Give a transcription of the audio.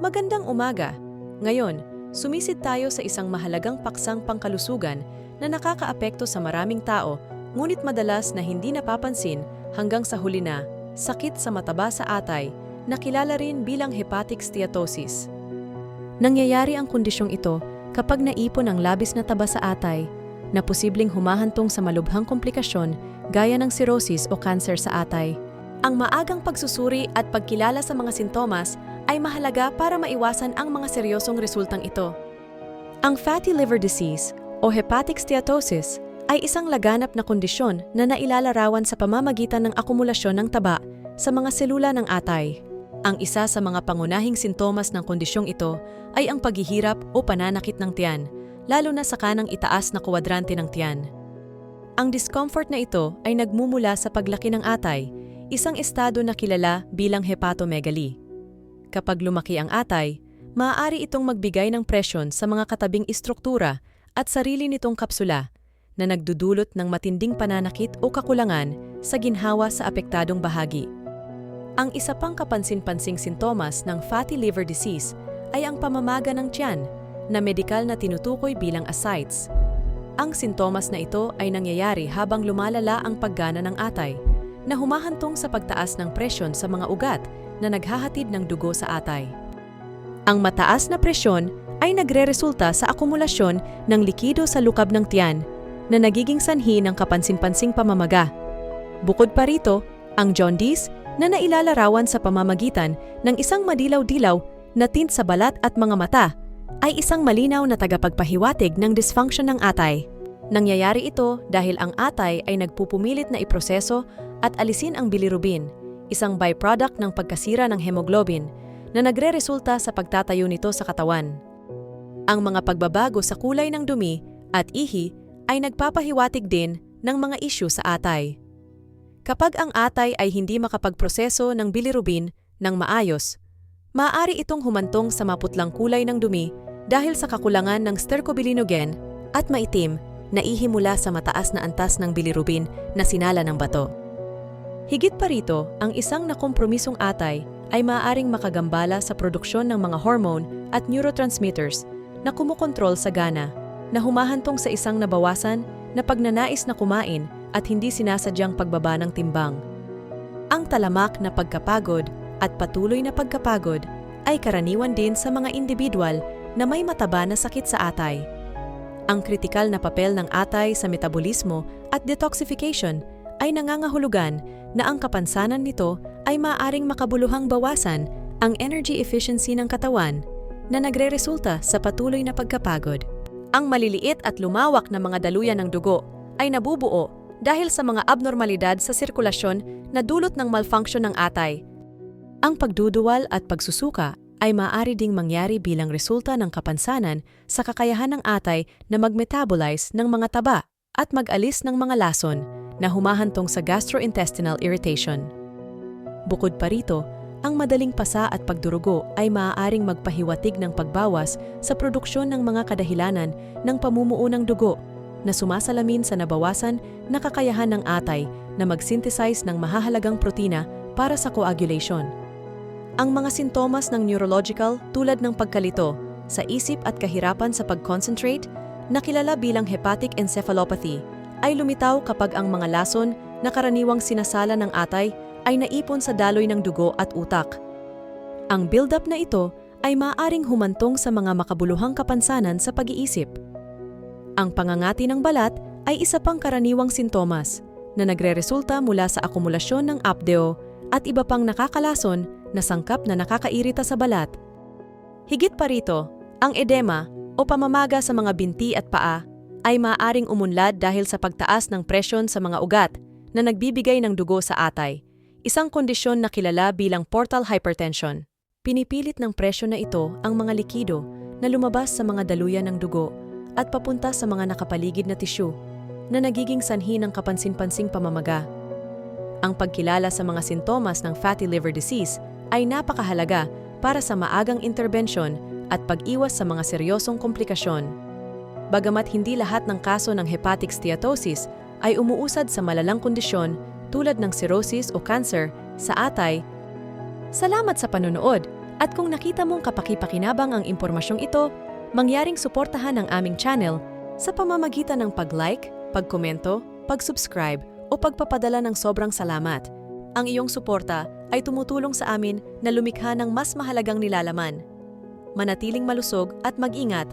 Magandang umaga! Ngayon, sumisid tayo sa isang mahalagang paksang pangkalusugan na nakakaapekto sa maraming tao, ngunit madalas na hindi napapansin hanggang sa huli na sakit sa mataba sa atay, na kilala rin bilang hepatic steatosis. Nangyayari ang kondisyong ito kapag naipon ang labis na taba sa atay, na posibleng humahantong sa malubhang komplikasyon gaya ng cirrhosis o cancer sa atay. Ang maagang pagsusuri at pagkilala sa mga sintomas ay mahalaga para maiwasan ang mga seryosong resultang ito. Ang fatty liver disease o hepatic steatosis ay isang laganap na kondisyon na nailalarawan sa pamamagitan ng akumulasyon ng taba sa mga selula ng atay. Ang isa sa mga pangunahing sintomas ng kondisyong ito ay ang paghihirap o pananakit ng tiyan, lalo na sa kanang itaas na kwadrante ng tiyan. Ang discomfort na ito ay nagmumula sa paglaki ng atay, isang estado na kilala bilang hepatomegaly. Kapag lumaki ang atay, maaari itong magbigay ng presyon sa mga katabing istruktura at sarili nitong kapsula na nagdudulot ng matinding pananakit o kakulangan sa ginhawa sa apektadong bahagi. Ang isa pang kapansin-pansing sintomas ng fatty liver disease ay ang pamamaga ng tiyan, na medikal na tinutukoy bilang ascites. Ang sintomas na ito ay nangyayari habang lumalala ang paggana ng atay, na humahantong sa pagtaas ng presyon sa mga ugat na naghahatid ng dugo sa atay. Ang mataas na presyon ay nagreresulta sa akumulasyon ng likido sa lukab ng tiyan, na nagiging sanhi ng kapansin-pansing pamamaga. Bukod pa rito, ang jaundice na nailalarawan sa pamamagitan ng isang madilaw-dilaw na tint sa balat at mga mata ay isang malinaw na tagapagpahiwatig ng dysfunction ng atay. Nangyayari ito dahil ang atay ay nagpupumilit na iproseso at alisin ang bilirubin, isang byproduct ng pagkasira ng hemoglobin na nagreresulta sa pagtatayo nito sa katawan. Ang mga pagbabago sa kulay ng dumi at ihi ay nagpapahiwatig din ng mga isyu sa atay. Kapag ang atay ay hindi makapagproseso ng bilirubin ng maayos, maaari itong humantong sa maputlang kulay ng dumi dahil sa kakulangan ng stercobilinogen at maitim na ihi mula sa mataas na antas ng bilirubin na sinala ng bato. Higit pa rito, ang isang nakompromisong atay ay maaaring makagambala sa produksyon ng mga hormone at neurotransmitters na kumukontrol sa gana, na humahantong sa isang nabawasan na pagnanais na kumain at hindi sinasadyang pagbaba ng timbang. Ang talamak na pagkapagod at patuloy na pagkapagod ay karaniwan din sa mga individual na may mataba na sakit sa atay. Ang kritikal na papel ng atay sa metabolismo at detoxification ay nangangahulugan na ang kapansanan nito ay maaaring makabuluhang bawasan ang energy efficiency ng katawan, na nagreresulta sa patuloy na pagkapagod. Ang maliliit at lumawak na mga daluyan ng dugo ay nabubuo dahil sa mga abnormalidad sa sirkulasyon na dulot ng malfunction ng atay. Ang pagduduwal at pagsusuka ay maaari ding mangyari bilang resulta ng kapansanan sa kakayahan ng atay na mag-metabolize ng mga taba at mag-alis ng mga lason na humahantong sa gastrointestinal irritation. Bukod pa rito, ang madaling pasa at pagdurugo ay maaaring magpahiwatig ng pagbawas sa produksyon ng mga kadahilanan ng pamumuo ng dugo, na sumasalamin sa nabawasan na kakayahan ng atay na mag-synthesize ng mahahalagang protina para sa coagulation. Ang mga sintomas ng neurological tulad ng pagkalito sa isip at kahirapan sa pag-concentrate, na kilala bilang hepatic encephalopathy, ay lumitaw kapag ang mga lason na karaniwang sinasala ng atay ay naipon sa daloy ng dugo at utak. Ang build-up na ito ay maaaring humantong sa mga makabuluhang kapansanan sa pag-iisip. Ang pangangati ng balat ay isa pang karaniwang sintomas na nagreresulta mula sa akumulasyon ng apdeo at iba pang nakakalason na sangkap na nakakairita sa balat. Higit pa rito, ang edema o pamamaga sa mga binti at paa ay maaaring umunlad dahil sa pagtaas ng presyon sa mga ugat na nagbibigay ng dugo sa atay, isang kondisyon na kilala bilang portal hypertension. Pinipilit ng presyon na ito ang mga likido na lumabas sa mga daluyan ng dugo at papunta sa mga nakapaligid na tisyu, na nagiging sanhi ng kapansin-pansing pamamaga. Ang pagkilala sa mga sintomas ng fatty liver disease ay napakahalaga para sa maagang interbensyon at pag-iwas sa mga seryosong komplikasyon. Bagamat hindi lahat ng kaso ng hepatic steatosis ay umuusad sa malalang kondisyon tulad ng cirrhosis o cancer sa atay. Salamat sa panunood At kung nakita mong kapaki-pakinabang ang impormasyong ito, mangyaring suportahan ang aming channel sa pamamagitan ng pag-like, pag-komento, pag-subscribe o pagpapadala ng sobrang salamat. Ang iyong suporta ay tumutulong sa amin na lumikha ng mas mahalagang nilalaman. Manatiling malusog at mag-ingat